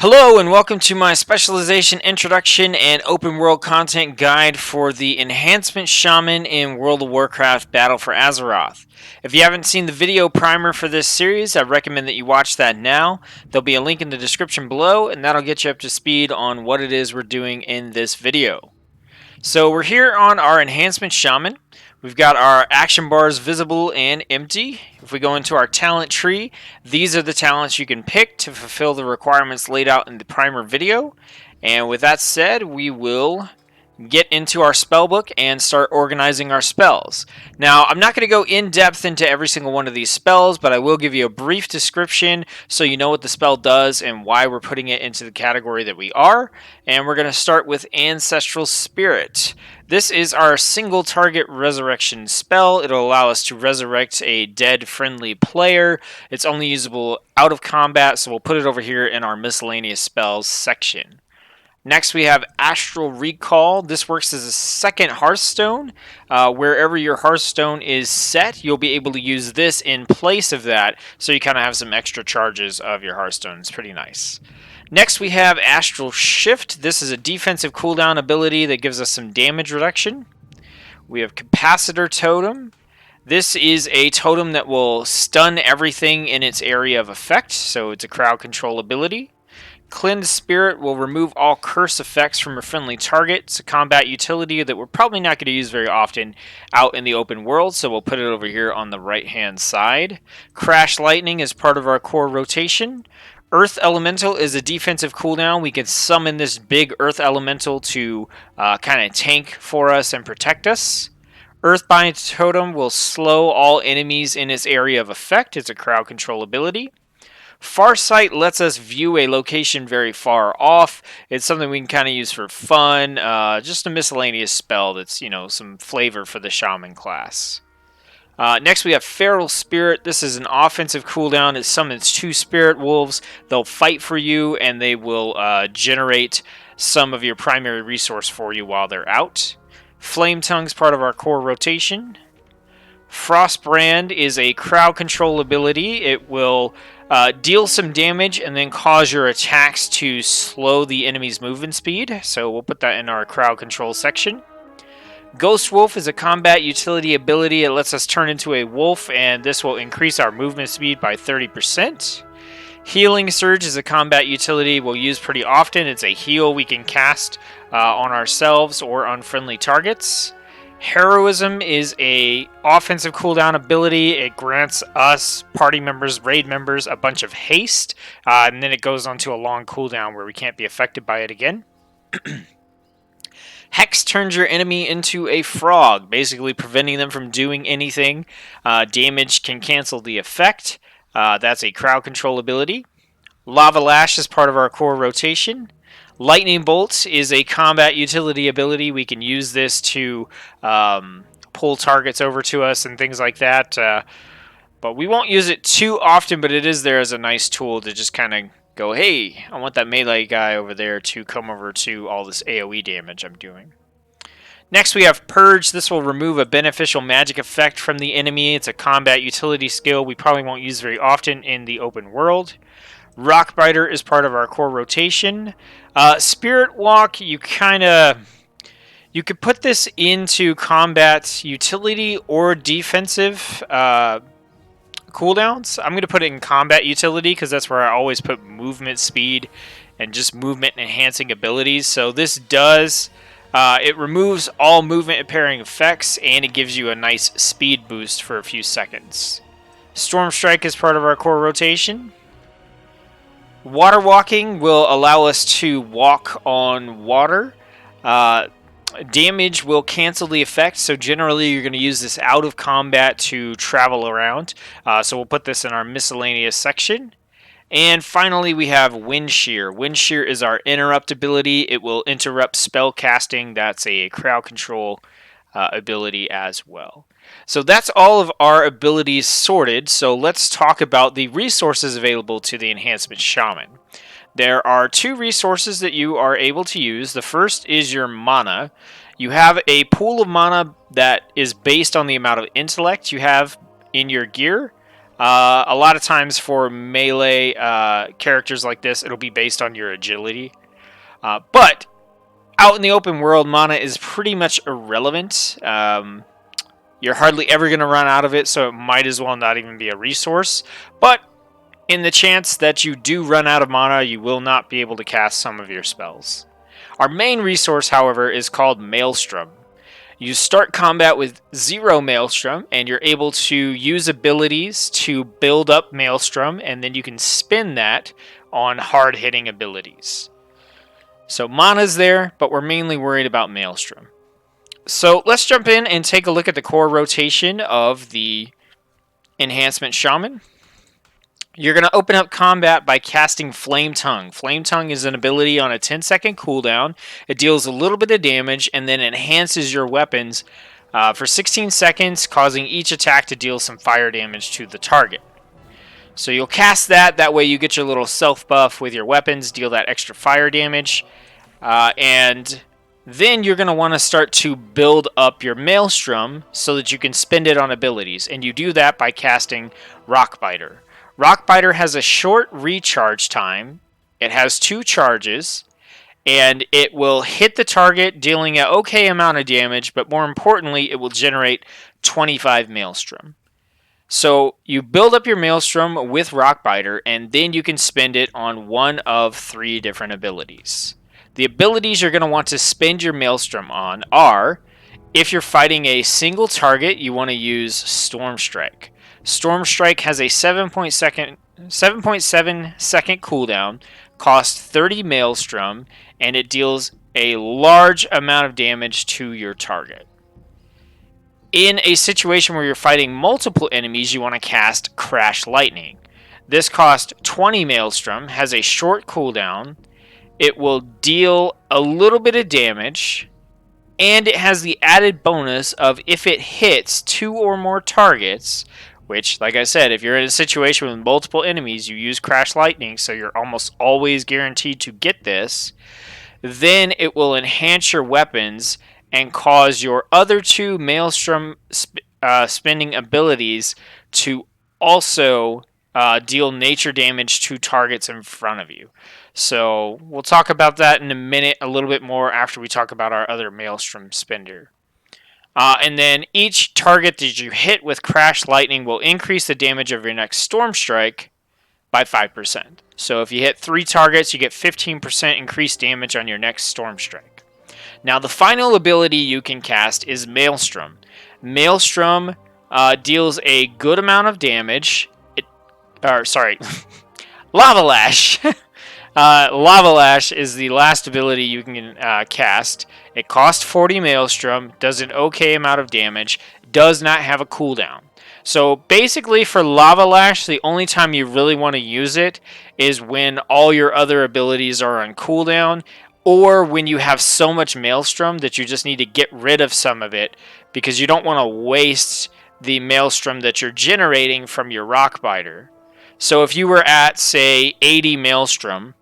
Hello and welcome to my Specialization Introduction and Open World Content Guide for the Enhancement Shaman in World of Warcraft Battle for Azeroth. If you haven't seen the video primer for this series, I recommend that you watch that now. There'll be a link in the description below, and that'll get you up to speed on what it is we're doing in this video. So we're here on our Enhancement Shaman. We've got our action bars visible and empty. If we go into our talent tree, these are the talents you can pick to fulfill the requirements laid out in the primer video. And with that said, we will get into our spell book and start organizing our spells. Now, I'm not going to go in depth into every single one of these spells, but I will give you a brief description so you know what the spell does and why we're putting it into the category that we are. And we're going to start with Ancestral Spirit. This is our single target resurrection spell. It'll allow us to resurrect a dead friendly player. It's only usable out of combat, so we'll put it over here in our miscellaneous spells section. Next, we have Astral Recall. This works as a second Hearthstone. Wherever your Hearthstone is set, you'll be able to use this in place of that, so you kind of have some extra charges of your Hearthstone. It's pretty nice. Next, we have Astral Shift. This is a defensive cooldown ability that gives us some damage reduction. We have Capacitor Totem. This is a totem that will stun everything in its area of effect, so it's a crowd control ability. Cleanse Spirit will remove all curse effects from a friendly target. It's a combat utility that we're probably not going to use very often out in the open world, so we'll put it over here on the right-hand side. Crash Lightning is part of our core rotation. Earth Elemental is a defensive cooldown. We can summon this big Earth Elemental to kind of tank for us and protect us. Earthbind Totem will slow all enemies in its area of effect. It's a crowd control ability. Farsight lets us view a location very far off. It's something we can kind of use for fun. Just a miscellaneous spell that's, some flavor for the Shaman class. Next we have Feral Spirit. This is an offensive cooldown. It summons 2 Spirit Wolves. They'll fight for you and they will generate some of your primary resource for you while they're out. Flame Tongue's part of our core rotation. Frostbrand is a crowd control ability. It will deal some damage and then cause your attacks to slow the enemy's movement speed. So we'll put that in our crowd control section. Ghost Wolf is a combat utility ability. It lets us turn into a wolf, and this will increase our movement speed by 30%. Healing Surge is a combat utility we'll use pretty often. It's a heal we can cast on ourselves or on friendly targets. Heroism is a offensive cooldown ability. It grants us, party members, raid members, a bunch of haste, and then it goes on to a long cooldown where we can't be affected by it again. Hex turns your enemy into a frog, basically preventing them from doing anything. Damage can cancel the effect. That's a crowd control ability. Lava Lash is part of our core rotation. Lightning Bolt is a combat utility ability. We can use this to pull targets over to us and things like that. But we won't use it too often, but it is there as a nice tool to just kind of go, hey, I want that melee guy over there to come over to all this AoE damage I'm doing. Next we have Purge. This will remove a beneficial magic effect from the enemy. It's a combat utility skill we probably won't use very often in the open world. Rockbiter is part of our core rotation. Spirit Walk, you could put this into combat utility or defensive cooldowns. I'm going to put it in combat utility because that's where I always put movement speed and just movement enhancing abilities. So this does, it removes all movement impairing effects and it gives you a nice speed boost for a few seconds. Storm Strike is part of our core rotation. Water Walking will allow us to walk on water. Damage will cancel the effect, so generally you're going to use this out of combat to travel around. So we'll put this in our miscellaneous section. And finally we have Wind Shear. Wind Shear is our interrupt ability. It will interrupt spell casting. That's a crowd control ability as well. So that's all of our abilities sorted. So let's talk about the resources available to the Enhancement Shaman. There are 2 resources that you are able to use. The first is your mana. You have a pool of mana that is based on the amount of intellect you have in your gear. A lot of times for melee characters like this, it'll be based on your agility. But out in the open world, mana is pretty much irrelevant. You're hardly ever going to run out of it, so it might as well not even be a resource. But in the chance that you do run out of mana, you will not be able to cast some of your spells. Our main resource, however, is called Maelstrom. You start combat with 0 Maelstrom, and you're able to use abilities to build up Maelstrom, and then you can spin that on hard-hitting abilities. So mana's there, but we're mainly worried about Maelstrom. So let's jump in and take a look at the core rotation of the Enhancement Shaman. You're going to open up combat by casting Flame Tongue. Flame Tongue is an ability on a 10-second cooldown. It deals a little bit of damage and then enhances your weapons for 16 seconds, causing each attack to deal some fire damage to the target. So you'll cast that. That way you get your little self buff with your weapons, deal that extra fire damage. And then you're going to want to start to build up your Maelstrom so that you can spend it on abilities. And you do that by casting Rockbiter. Rockbiter has a short recharge time. It has 2 charges. And it will hit the target, dealing an okay amount of damage. But more importantly, it will generate 25 Maelstrom. So you build up your Maelstrom with Rockbiter, and then you can spend it on one of 3 different abilities. The abilities you're going to want to spend your Maelstrom on are, if you're fighting a single target, you want to use Storm Strike. Storm Strike has a 7.7 second cooldown, costs 30 Maelstrom, and it deals a large amount of damage to your target. In a situation where you're fighting multiple enemies, you want to cast Crash Lightning. This costs 20 Maelstrom, has a short cooldown, it will deal a little bit of damage, and it has the added bonus of if it hits 2 or more targets, which, like I said, if you're in a situation with multiple enemies, you use Crash Lightning, so you're almost always guaranteed to get this, then it will enhance your weapons and cause your other 2 Maelstrom spending abilities to also deal nature damage to targets in front of you. So we'll talk about that in a minute a little bit more after we talk about our other Maelstrom spender. And then each target that you hit with Crash Lightning will increase the damage of your next Storm Strike by 5%. So if you hit 3 targets, you get 15% increased damage on your next Storm Strike. Now, the final ability you can cast is Maelstrom. Maelstrom deals a good amount of damage. Lava Lash. Lava Lash is the last ability you can cast. It costs 40 Maelstrom, does an okay amount of damage, does not have a cooldown. So basically for Lava Lash, the only time you really want to use it is when all your other abilities are on cooldown, or when you have so much Maelstrom that you just need to get rid of some of it because you don't want to waste the Maelstrom that you're generating from your Rockbiter. So if you were at, say, 80 Maelstrom,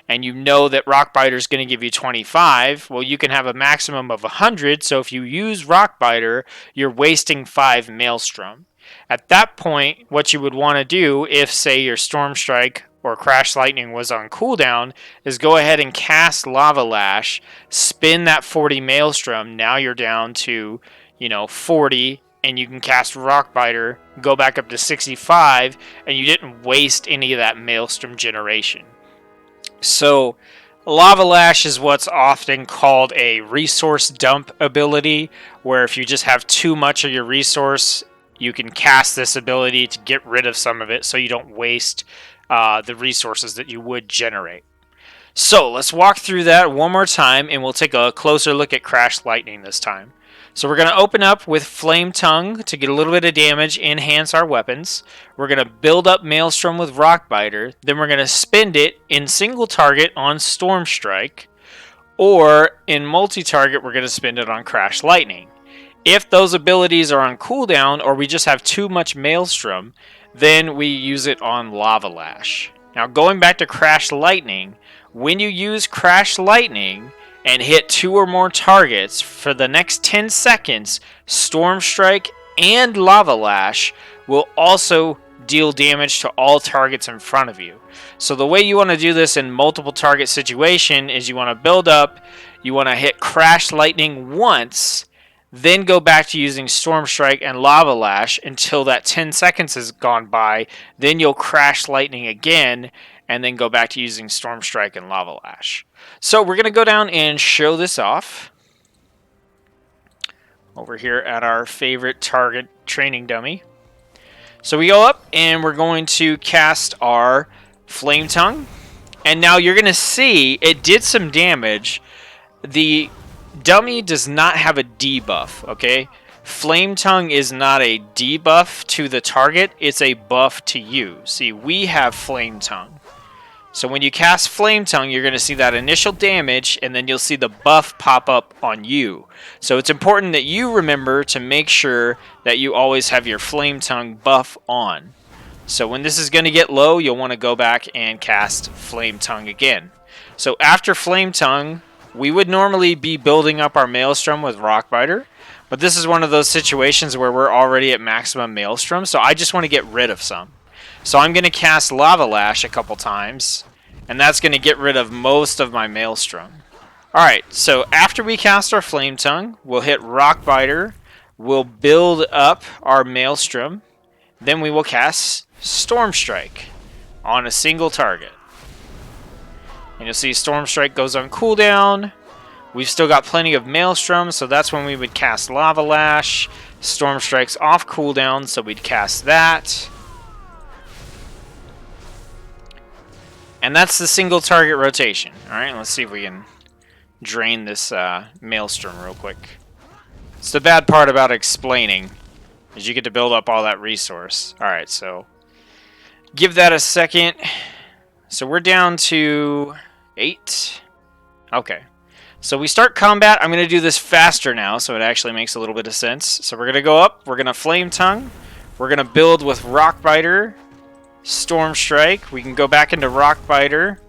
and you know that Rockbiter is going to give you 25, well, you can have a maximum of 100, so if you use Rockbiter, you're wasting 5 Maelstrom. At that point, what you would want to do, if, say, your Storm Strike or Crash Lightning was on cooldown, is go ahead and cast Lava Lash, spin that 40 Maelstrom, now you're down to, 40, and you can cast Rockbiter, go back up to 65, and you didn't waste any of that Maelstrom generation. So, Lava Lash is what's often called a resource dump ability, where if you just have too much of your resource, you can cast this ability to get rid of some of it so you don't waste the resources that you would generate. So, let's walk through that one more time, and we'll take a closer look at Crash Lightning this time. So we're going to open up with Flame Tongue to get a little bit of damage, enhance our weapons. We're going to build up Maelstrom with Rockbiter. Then we're going to spend it in single target on Storm Strike. Or in multi-target, we're going to spend it on Crash Lightning. If those abilities are on cooldown or we just have too much Maelstrom, then we use it on Lava Lash. Now going back to Crash Lightning, when you use Crash Lightning and hit 2 or more targets for the next 10 seconds, Storm Strike and Lava Lash will also deal damage to all targets in front of you. So the way you want to do this in multiple target situation is you want to build up, you want to hit Crash Lightning once, then go back to using Storm Strike and Lava Lash until that 10 seconds has gone by. Then you'll Crash Lightning again, and then go back to using Storm Strike and Lava Lash. So we're going to go down and show this off over here at our favorite target training dummy. So we go up and we're going to cast our Flame Tongue. And now you're going to see it did some damage. The dummy does not have a debuff, okay? Flame Tongue is not a debuff to the target, it's a buff to you. See, we have Flame Tongue. So when you cast Flame Tongue, you're going to see that initial damage, and then you'll see the buff pop up on you. So it's important that you remember to make sure that you always have your Flame Tongue buff on. So when this is going to get low, you'll want to go back and cast Flame Tongue again. So after Flame Tongue, we would normally be building up our Maelstrom with Rockbiter, but this is one of those situations where we're already at maximum Maelstrom, so I just want to get rid of some. So I'm going to cast Lava Lash a couple times, and that's going to get rid of most of my Maelstrom. Alright, so after we cast our Flame Tongue, we'll hit Rockbiter, we'll build up our Maelstrom, then we will cast Storm Strike on a single target. And you'll see Storm Strike goes on cooldown. We've still got plenty of Maelstrom, so that's when we would cast Lava Lash. Storm Strike's off cooldown, so we'd cast that. And that's the single target rotation. Alright, let's see if we can drain this Maelstrom real quick. It's the bad part about explaining, is you get to build up all that resource. Alright, so give that a second. So we're down to 8. Okay. So we start combat. I'm going to do this faster now, so it actually makes a little bit of sense. So we're going to go up. We're going to Flame Tongue. We're going to build with Rockbiter. Storm Strike. We can go back into Rockbiter.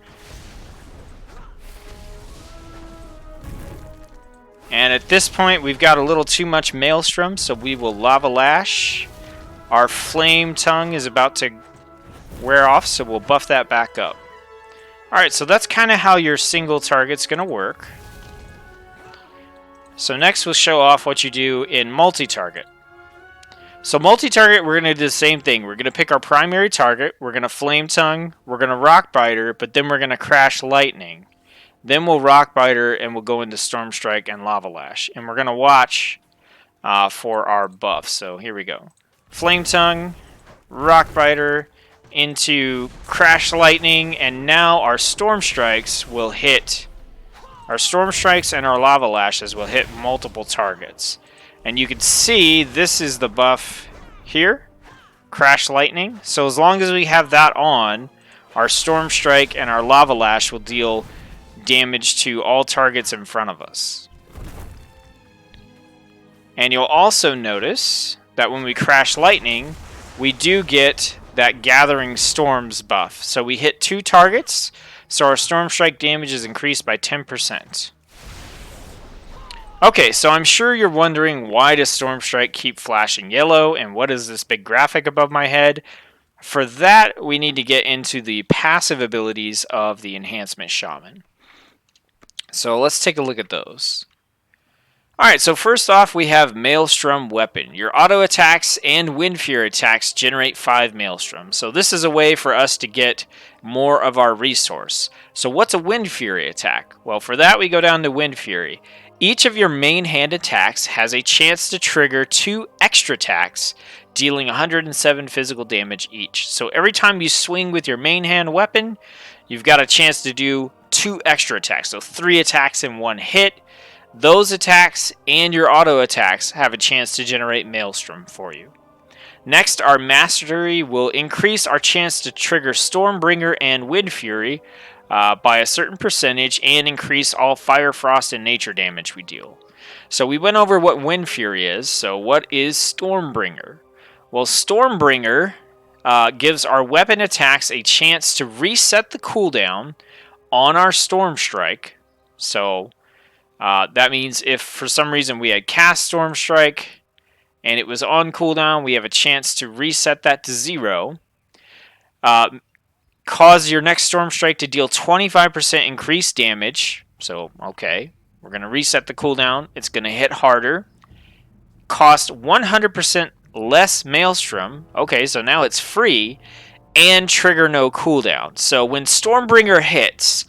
And at this point, we've got a little too much Maelstrom, so we will Lava Lash. Our Flame Tongue is about to wear off, so we'll buff that back up. Alright, so that's kind of how your single target's going to work. So next we'll show off what you do in multi-target. So multi-target, we're going to do the same thing. We're going to pick our primary target, we're going to Flame Tongue, we're going to Rockbiter, but then we're going to Crash Lightning. Then we'll Rockbiter and we'll go into Storm Strike and Lava Lash. And we're going to watch for our buffs. So here we go. Flame Tongue, Rockbiter, into Crash Lightning, and now our Storm Strikes will hit. Our Storm Strikes and our Lava Lashes will hit multiple targets. And you can see this is the buff here, Crash Lightning. So as long as we have that on, our Storm Strike and our Lava Lash will deal damage to all targets in front of us. And you'll also notice that when we Crash Lightning, we do get that Gathering Storms buff. So we hit 2 targets, so our Storm Strike damage is increased by 10%. Okay, so I'm sure you're wondering, why does Storm Strike keep flashing yellow, and what is this big graphic above my head? For that, we need to get into the passive abilities of the Enhancement Shaman. So let's take a look at those. Alright, so first off we have Maelstrom Weapon. Your auto attacks and Wind Fury attacks generate 5 Maelstrom. So this is a way for us to get more of our resource. So what's a Wind Fury attack? Well, for that we go down to Wind Fury. Each of your main hand attacks has a chance to trigger 2 extra attacks, dealing 107 physical damage each. So every time you swing with your main hand weapon, you've got a chance to do 2 extra attacks. So 3 attacks in one hit. Those attacks and your auto attacks have a chance to generate Maelstrom for you. Next, our Mastery will increase our chance to trigger Stormbringer and Wind Fury by a certain percentage and increase all Fire, Frost, and Nature damage we deal. So we went over what Wind Fury is. So what is Stormbringer? Well, Stormbringer gives our weapon attacks a chance to reset the cooldown on our Storm Strike. So that means if for some reason we had cast Storm Strike and it was on cooldown, we have a chance to reset that to 0. Cause your next Storm Strike to deal 25% increased damage. So, okay. We're going to reset the cooldown. It's going to hit harder. Cost 100% less Maelstrom. Okay, so now it's free. And trigger no cooldown. So when Stormbringer hits,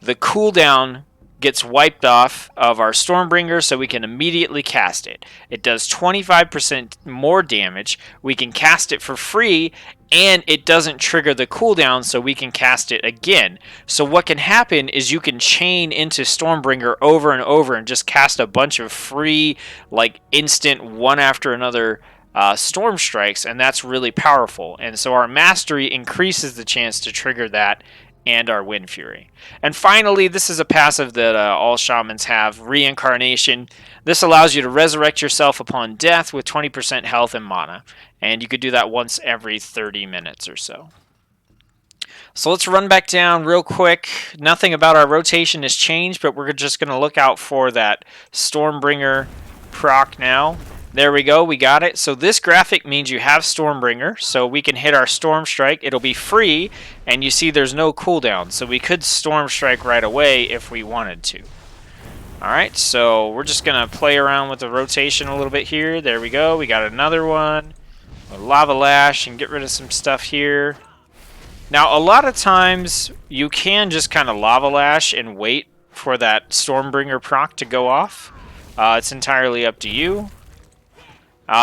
the cooldown gets wiped off of our Stormbringer so we can immediately cast it. It does 25% more damage. We can cast it for free, and it doesn't trigger the cooldown so we can cast it again. So what can happen is you can chain into Stormbringer over and over and just cast a bunch of free, like instant one after another storm strikes, and that's really powerful. And so our mastery increases the chance to trigger that and our Wind Fury. And finally, this is a passive that all shamans have, Reincarnation. This allows you to resurrect yourself upon death with 20% health and mana. And you could do that once every 30 minutes or so. So let's run back down real quick. Nothing about our rotation has changed, but we're just going to look out for that Stormbringer proc now. There we go, we got it. So this graphic means you have Stormbringer, so we can hit our Storm Strike. It'll be free, and you see there's no cooldown, so we could Storm Strike right away if we wanted to. Alright, so we're just going to play around with the rotation a little bit here. There we go, we got another one. A Lava Lash and get rid of some stuff here. Now, a lot of times, you can just kind of Lava Lash and wait for that Stormbringer proc to go off. It's entirely up to you.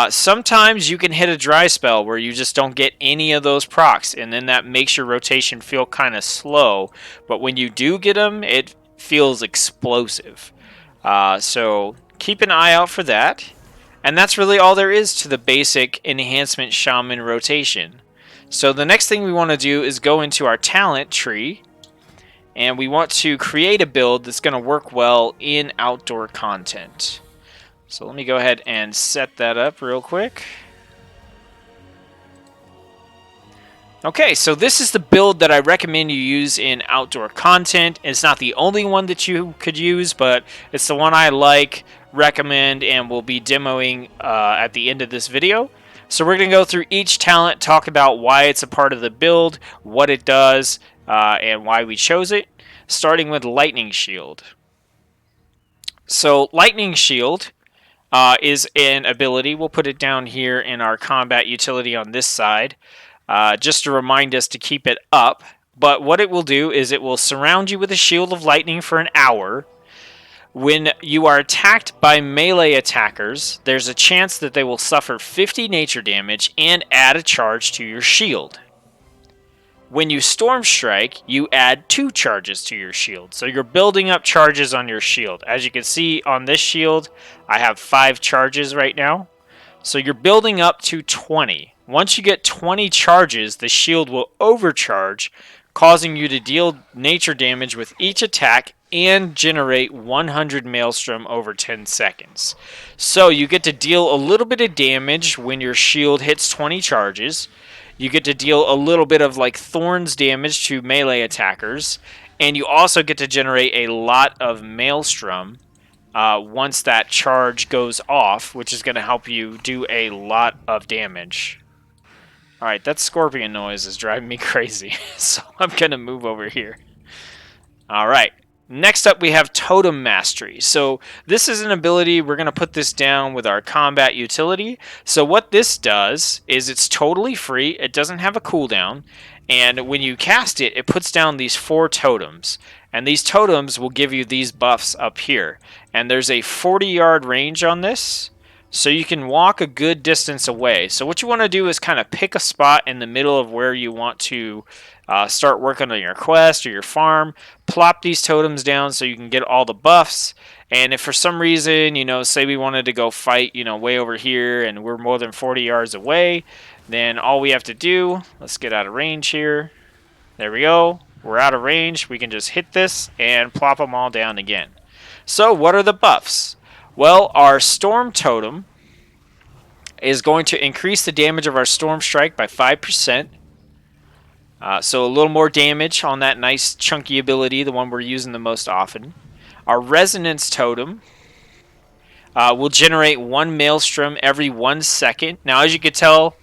Sometimes you can hit a dry spell where you just don't get any of those procs, and then that makes your rotation feel kind of slow. But when you do get them, it feels explosive. So keep an eye out for that. And that's really all there is to the basic Enhancement Shaman rotation. So the next thing we want to do is go into our talent tree, and we want to create a build that's going to work well in outdoor content. So let me go ahead and set that up real quick. Okay, so this is the build that I recommend you use in outdoor content. It's not the only one that you could use, but it's the one I like, recommend, and will be demoing at the end of this video. So we're going to go through each talent, talk about why it's a part of the build, what it does, and why we chose it, starting with Lightning Shield. So Lightning Shield is an ability. We'll put it down here in our combat utility on this side, just to remind us to keep it up. But what it will do is it will surround you with a shield of lightning for an hour. When you are attacked by melee attackers, there's a chance that they will suffer 50 nature damage and add a charge to your shield. When you Storm Strike, you add 2 charges to your shield. So you're building up charges on your shield. As you can see on this shield, I have 5 charges right now. So you're building up to 20. Once you get 20 charges, the shield will overcharge, causing you to deal nature damage with each attack and generate 100 Maelstrom over 10 seconds. So you get to deal a little bit of damage when your shield hits 20 charges. You get to deal a little bit of like Thorns damage to melee attackers, and you also get to generate a lot of Maelstrom once that charge goes off, which is going to help you do a lot of damage. Alright, that scorpion noise is driving me crazy, so I'm going to move over here. Alright. Next up, we have Totem Masteries. So this is an ability. We're going to put this down with our combat utility. So what this does is it's totally free. It doesn't have a cooldown. And when you cast it, it puts down these 4 totems. And these totems will give you these buffs up here. And there's a 40-yard range on this. So you can walk a good distance away. So what you want to do is kind of pick a spot in the middle of where you want to start working on your quest or your farm. Plop these totems down so you can get all the buffs. And if for some reason, say we wanted to go fight, way over here and we're more than 40 yards away, then all we have to do, let's get out of range here. There we go. We're out of range. We can just hit this and plop them all down again. So what are the buffs? Well, our Storm Totem is going to increase the damage of our Storm Strike by 5%. So a little more damage on that nice chunky ability, the one we're using the most often. Our Resonance Totem will generate 1 Maelstrom every 1 second. Now, as you can tell,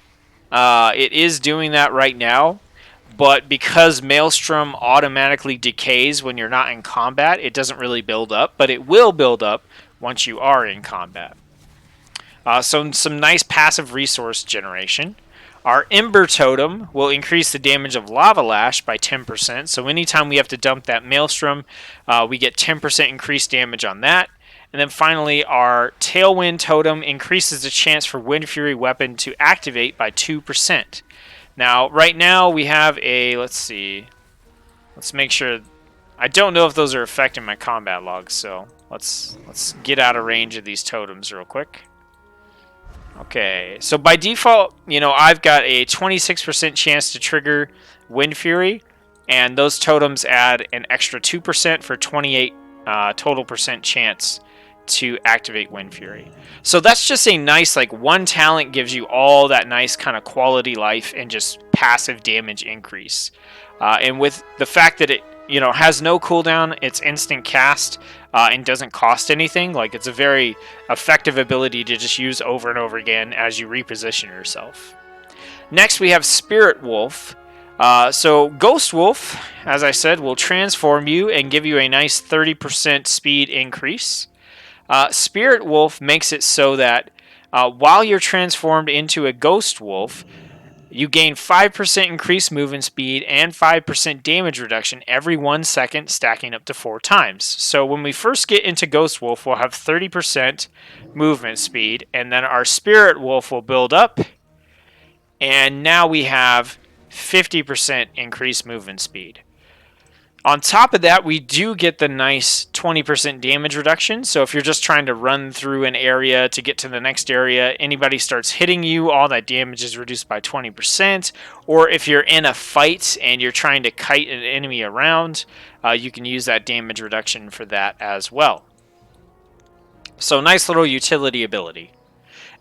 it is doing that right now. but because Maelstrom automatically decays when you're not in combat, it doesn't really build up, but it will build up once you are in combat. So some nice passive resource generation. Our Ember Totem will increase the damage of Lava Lash by 10%. So anytime we have to dump that Maelstrom, we get 10% increased damage on that. And then finally, our Tailwind Totem increases the chance for Wind Fury Weapon to activate by 2%. Now, right now we have a, let's see, let's make sure. I don't know if those are affecting my combat logs, so let's get out of range of these totems real quick. Okay, so by default, I've got a 26% chance to trigger Wind Fury, and those totems add an extra 2% for 28 total percent chance to activate Wind Fury. So that's just a nice, like, one talent gives you all that nice kind of quality life and just passive damage increase. And with the fact that it, has no cooldown, it's instant cast, and doesn't cost anything. Like, it's a very effective ability to just use over and over again as you reposition yourself. Next, we have Spirit Wolf. So Ghost Wolf, as I said, will transform you and give you a nice 30% speed increase. Spirit Wolf makes it so that while you're transformed into a Ghost Wolf, you gain 5% increased movement speed and 5% damage reduction every 1 second, stacking up to 4 times. So when we first get into Ghost Wolf, we'll have 30% movement speed, and then our Spirit Wolf will build up, and now we have 50% increased movement speed. On top of that, we do get the nice 20% damage reduction. So if you're just trying to run through an area to get to the next area, anybody starts hitting you, all that damage is reduced by 20%. Or if you're in a fight and you're trying to kite an enemy around, you can use that damage reduction for that as well. So nice little utility ability.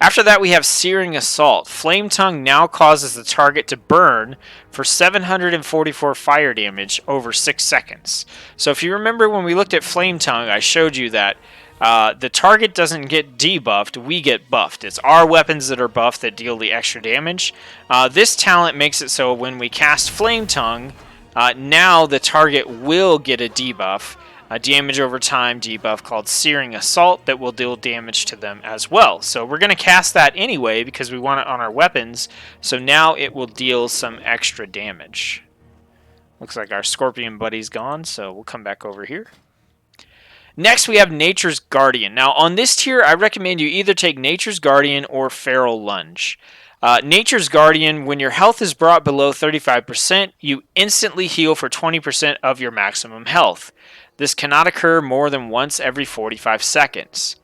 After that, we have Searing Assault. Flame Tongue now causes the target to burn for 744 fire damage over 6 seconds. So if you remember when we looked at Flame Tongue, I showed you that the target doesn't get debuffed, we get buffed. It's our weapons that are buffed that deal the extra damage. This talent makes it so when we cast Flame Tongue, now the target will get a debuff. A damage over time debuff called Searing Assault that will deal damage to them as well. So we're going to cast that anyway because we want it on our weapons. So now it will deal some extra damage. Looks like our Scorpion buddy's gone, so we'll come back over here. Next, we have Nature's Guardian. Now, on this tier, I recommend you either take Nature's Guardian or Feral Lunge. Nature's Guardian, when your health is brought below 35%, you instantly heal for 20% of your maximum health. This cannot occur more than once every 45 seconds.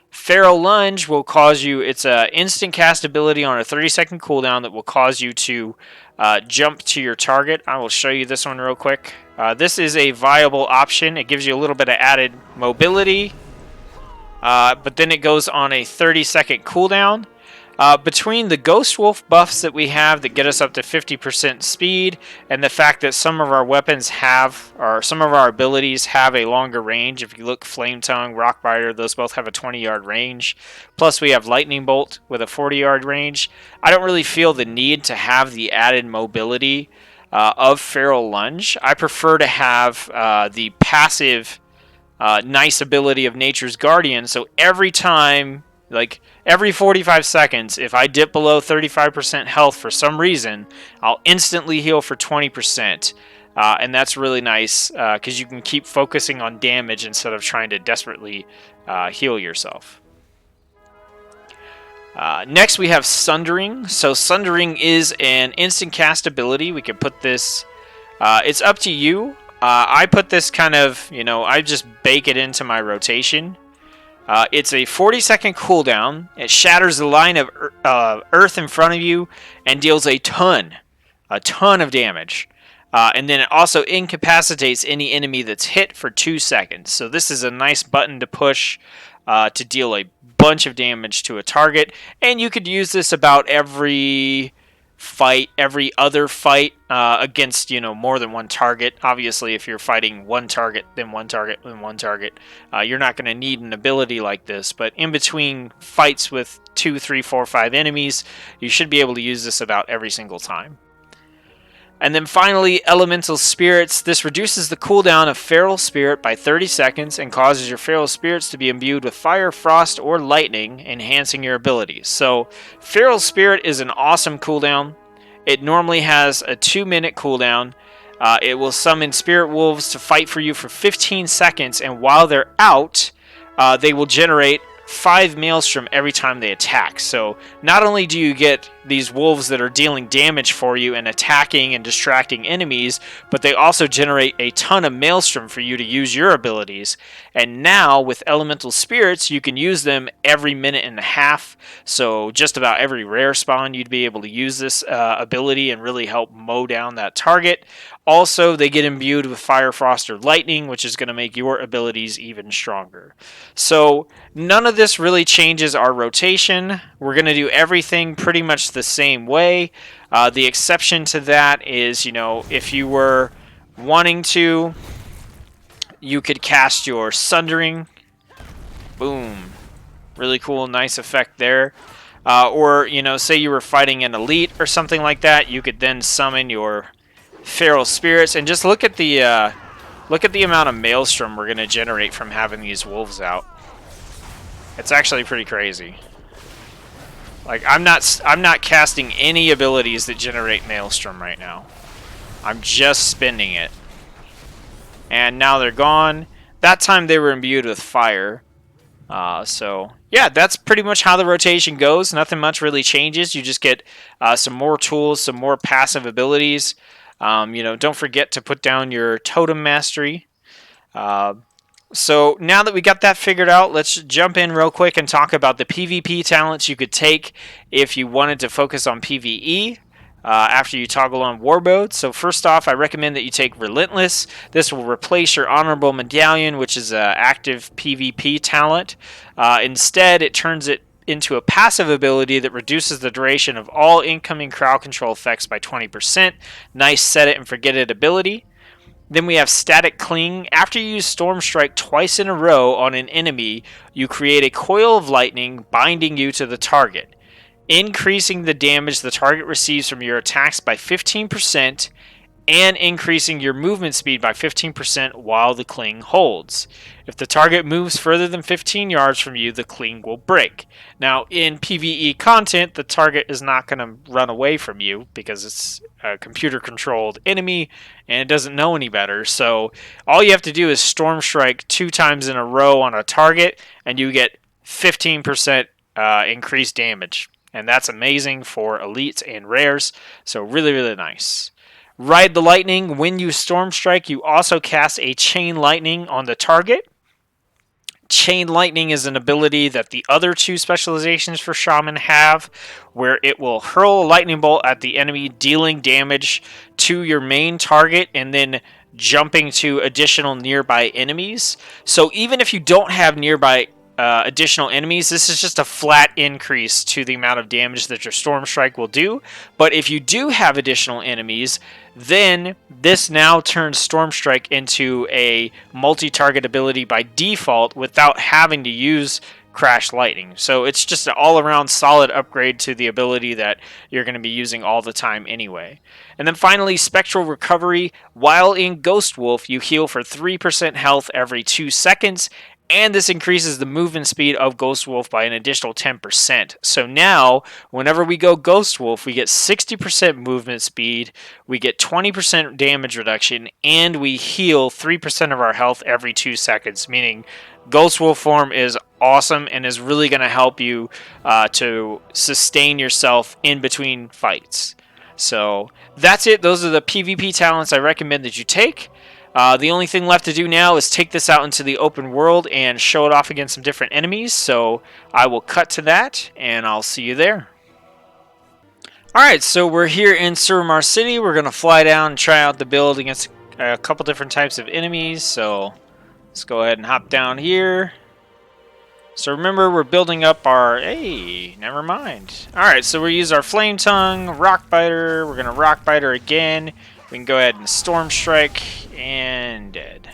Feral Lunge will cause you, it's an instant cast ability on a 30-second cooldown that will cause you to jump to your target. I will show you this one real quick. This is a viable option. It gives you a little bit of added mobility, but then it goes on a 30-second cooldown. Between the Ghost Wolf buffs that we have that get us up to 50% speed, and the fact that some of our weapons have, or some of our abilities have a longer range. If you look, Flame Tongue, Rockbiter, those both have a 20-yard range. Plus we have Lightning Bolt with a 40-yard range. I don't really feel the need to have the added mobility of Feral Lunge. I prefer to have the passive nice ability of Nature's Guardian, so every time, like every 45 seconds, if I dip below 35% health for some reason, I'll instantly heal for 20%. And that's really nice because you can keep focusing on damage instead of trying to desperately heal yourself. Next, we have Sundering. So Sundering is an instant cast ability. We can put this, it's up to you. I put this kind of, I just bake it into my rotation. It's a 40-second cooldown. It shatters the line of earth in front of you and deals a ton of damage. And then it also incapacitates any enemy that's hit for 2 seconds. So this is a nice button to push to deal a bunch of damage to a target. And you could use this about every other fight against, more than one target. Obviously, if you're fighting one target, then one target, then one target, you're not going to need an ability like this. But in between fights with 2, 3, 4, 5 enemies, you should be able to use this about every single time. And then finally, Elemental Spirits. This reduces the cooldown of Feral Spirit by 30 seconds and causes your Feral Spirits to be imbued with Fire, Frost, or Lightning, enhancing your abilities. So, Feral Spirit is an awesome cooldown. It normally has a 2-minute cooldown. It will summon Spirit Wolves to fight for you for 15 seconds, and while they're out, they will generate 5 Maelstrom every time they attack. So not only do you get these wolves that are dealing damage for you and attacking and distracting enemies, but they also generate a ton of Maelstrom for you to use your abilities. And now with Elemental Spirits, you can use them every minute and a half. So just about every rare spawn, you'd be able to use this ability and really help mow down that target. Also, they get imbued with Fire, Frost, or Lightning, which is going to make your abilities even stronger. So none of this really changes our rotation. We're going to do everything pretty much the same way. The exception to that is, if you were wanting to, you could cast your Sundering. Boom. Really cool, nice effect there. Or, say you were fighting an elite or something like that, you could then summon your Feral Spirits, and just look at the amount of Maelstrom we're going to generate from having these wolves out. It's actually pretty crazy. Like, I'm not casting any abilities that generate Maelstrom right now. I'm just spending it. And now they're gone. That time they were imbued with fire. So yeah, that's pretty much how the rotation goes. Nothing much really changes. You just get some more tools, some more passive abilities. Don't forget to put down your Totem Mastery. So now that we got that figured out, let's jump in real quick and talk about the PvP talents you could take if you wanted to focus on PvE after you toggle on War Mode. So first off, I recommend that you take Relentless. This will replace your Honorable Medallion, which is an active PvP talent. Instead, it turns it into a passive ability that reduces the duration of all incoming crowd control effects by 20%. Nice set it and forget it ability. Then we have Static Cling. After you use Storm Strike twice in a row on an enemy, you create a coil of lightning binding you to the target, increasing the damage the target receives from your attacks by 15% and increasing your movement speed by 15% while the cling holds. If the target moves further than 15 yards from you, the cling will break. Now, in PvE content, the target is not going to run away from you because it's a computer-controlled enemy and it doesn't know any better. So all you have to do is Storm Strike 2 times in a row on a target and you get 15% increased damage. And that's amazing for elites and rares. So really, really nice. Ride the Lightning. When you Storm Strike, you also cast a Chain Lightning on the target. Chain Lightning is an ability that the other 2 specializations for Shaman have, where it will hurl a lightning bolt at the enemy, dealing damage to your main target and then jumping to additional nearby enemies. So even if you don't have nearby additional enemies, this is just a flat increase to the amount of damage that your Storm Strike will do. But if you do have additional enemies, then this now turns Storm Strike into a multi-target ability by default without having to use Crash Lightning. So it's just an all-around solid upgrade to the ability that you're going to be using all the time anyway. And then finally, Spectral Recovery. While in Ghost Wolf, you heal for 3% health every 2 seconds, and this increases the movement speed of Ghost Wolf by an additional 10%. So now, whenever we go Ghost Wolf, we get 60% movement speed, we get 20% damage reduction, and we heal 3% of our health every 2 seconds, meaning Ghost Wolf form is awesome and is really going to help you to sustain yourself in between fights. So that's it. Those are the PvP talents I recommend that you take. The only thing left to do now is take this out into the open world and show it off against some different enemies. So I will cut to that, and I'll see you there. Alright, so we're here in Suramar City. We're going to fly down and try out the build against a couple different types of enemies. So let's go ahead and hop down here. So remember, we're building up our... Hey, never mind. Alright, so we use our Flame Tongue, Rock Biter. We're going to Rock Biter again. We can go ahead and Storm Strike, and dead.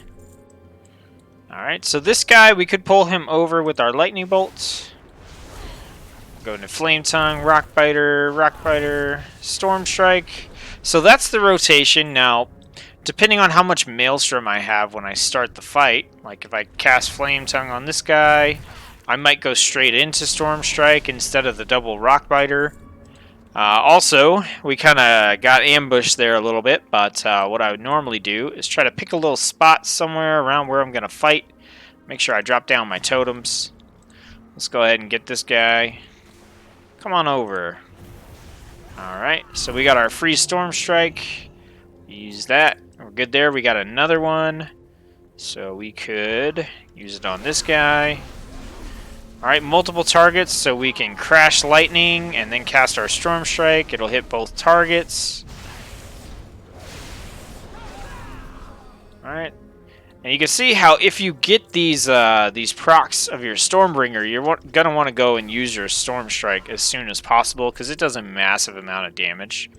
Alright, so this guy, we could pull him over with our Lightning Bolts. Go into Flame Tongue, Rock Biter, Storm Strike. So that's the rotation. Now, depending on how much Maelstrom I have when I start the fight, like if I cast Flame Tongue on this guy, I might go straight into Storm Strike instead of the double Rock Biter. Also, we kind of got ambushed there a little bit, but what I would normally do is try to pick a little spot somewhere around where I'm going to fight. Make sure I drop down my totems. Let's go ahead and get this guy. Come on over. Alright, so we got our free Storm Strike. Use that. We're good there. We got another one. So we could use it on this guy. Alright, multiple targets, so we can Crash Lightning and then cast our Storm Strike. It'll hit both targets. Alright. And you can see how if you get these procs of your Stormbringer, you're going to want to go and use your Storm Strike as soon as possible because it does a massive amount of damage.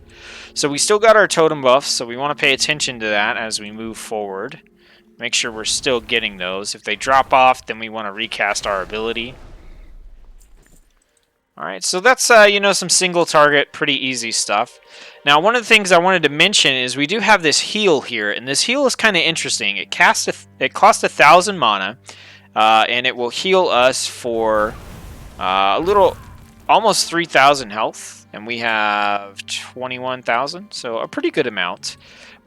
So we still got our totem buffs, so we want to pay attention to that as we move forward. Make sure we're still getting those. If they drop off, then we want to recast our ability. Alright, so that's, you know, some single target, pretty easy stuff. Now, one of the things I wanted to mention is we do have this heal here, and this heal is kind of interesting. It costs 1,000 mana, and it will heal us for almost 3,000 health, and we have 21,000, so a pretty good amount.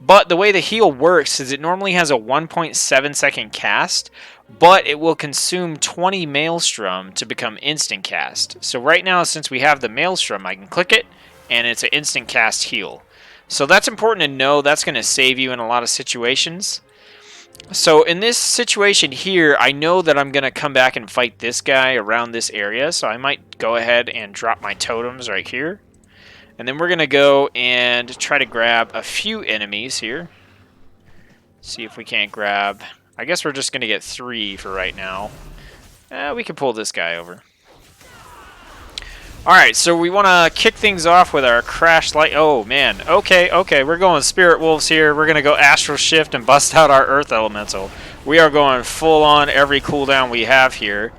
But the way the heal works is it normally has a 1.7 second cast, but it will consume 20 Maelstrom to become instant cast. So right now, since we have the Maelstrom, I can click it, and it's an instant cast heal. So that's important to know. That's going to save you in a lot of situations. So in this situation here, I know that I'm going to come back and fight this guy around this area, so I might go ahead and drop my totems right here. And then we're going to go and try to grab a few enemies here. See if we can't grab... I guess we're just going to get 3 for right now. We can pull this guy over. Alright, so we want to kick things off with our Crash Light... Oh, man. Okay, we're going Spirit Wolves here. We're going to go Astral Shift and bust out our Earth Elemental. We are going full on every cooldown we have here.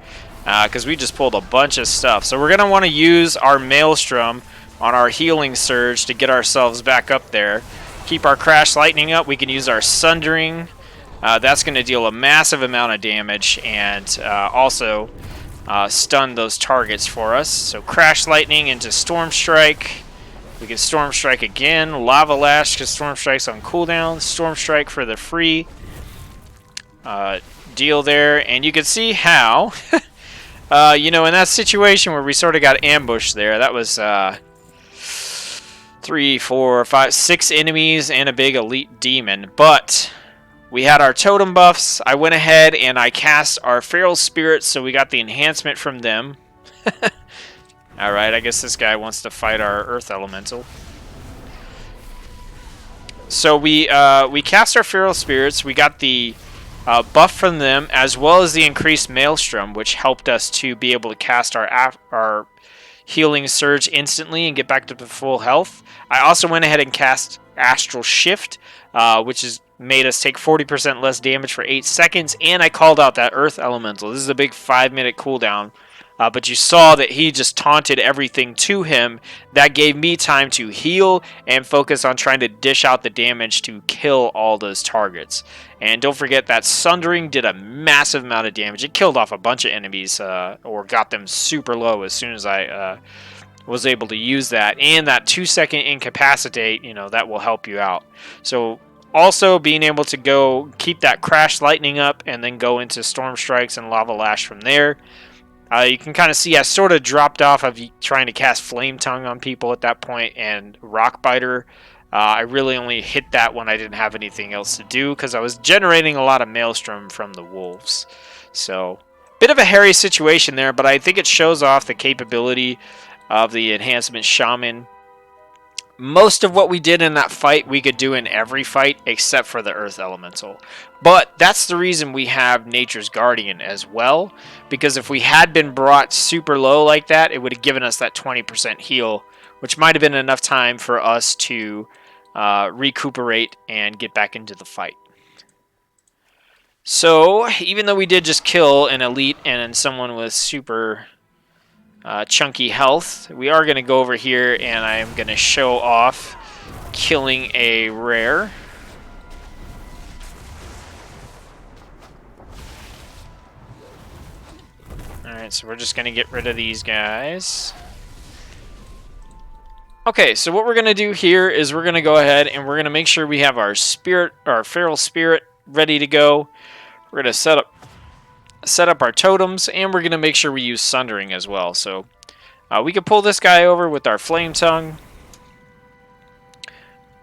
Because we just pulled a bunch of stuff. So we're going to want to use our Maelstrom on our Healing Surge to get ourselves back up there. Keep our Crash Lightning up. We can use our Sundering. That's going to deal a massive amount of damage and also stun those targets for us. So Crash Lightning into Storm Strike. We can Storm Strike again. Lava Lash because Storm Strike's on cooldown. Storm Strike for the free deal there. And you can see how, you know, in that situation where we sort of got ambushed there, that was 3, 4, 5, 6 enemies and a big elite demon. But we had our totem buffs. I went ahead and I cast our Feral Spirits, so we got the enhancement from them. Alright, I guess this guy wants to fight our Earth Elemental. So we cast our Feral Spirits. We got the buff from them, as well as the increased Maelstrom, which helped us to be able to cast our Healing Surge instantly and get back to the full health. I also went ahead and cast Astral Shift, which has made us take 40% less damage for 8 seconds, and I called out that Earth Elemental. This is a big 5-minute cooldown, but you saw that he just taunted everything to him. That gave me time to heal and focus on trying to dish out the damage to kill all those targets. And don't forget that Sundering did a massive amount of damage. It killed off a bunch of enemies, or got them super low as soon as I was able to use that. And that 2-second incapacitate, you know, that will help you out. So also being able to go keep that Crash Lightning up and then go into Storm Strikes and Lava Lash from there. You can kind of see I sort of dropped off of trying to cast Flame Tongue on people at that point, and Rock Biter. I really only hit that when I didn't have anything else to do because I was generating a lot of Maelstrom from the Wolves. So, bit of a hairy situation there, but I think it shows off the capability of the Enhancement Shaman. Most of what we did in that fight, we could do in every fight except for the Earth Elemental. But that's the reason we have Nature's Guardian as well, because if we had been brought super low like that, it would have given us that 20% heal, which might have been enough time for us to recuperate and get back into the fight. So, even though we did just kill an elite and someone with super chunky health, we are going to go over here and I am going to show off killing a rare. Alright, so we're just going to get rid of these guys. Okay, so what we're going to do here is we're going to go ahead and we're going to make sure we have our spirit, our feral spirit ready to go. We're going to set up our totems, and we're going to make sure we use Sundering as well. So we can pull this guy over with our Flame Tongue.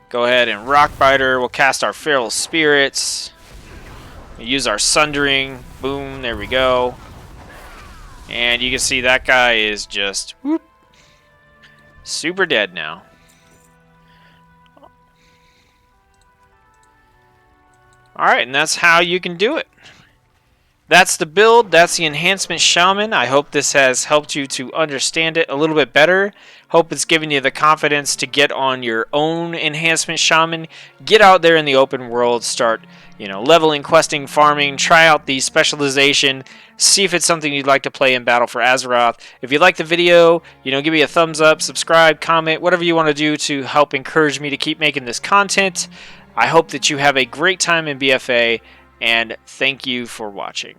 Go ahead and Rockbiter. We'll cast our feral spirits. We'll use our Sundering. Boom, there we go. And you can see that guy is just whoop, super dead now. Alright, and that's how you can do it. That's the build. That's the Enhancement Shaman. I hope this has helped you to understand it a little bit better. Hope it's given you the confidence to get on your own Enhancement Shaman. Get out there in the open world. Start, leveling, questing, farming. Try out the specialization. See if it's something you'd like to play in Battle for Azeroth. If you like the video, give me a thumbs up, subscribe, comment, whatever you want to do to help encourage me to keep making this content. I hope that you have a great time in BFA. And thank you for watching.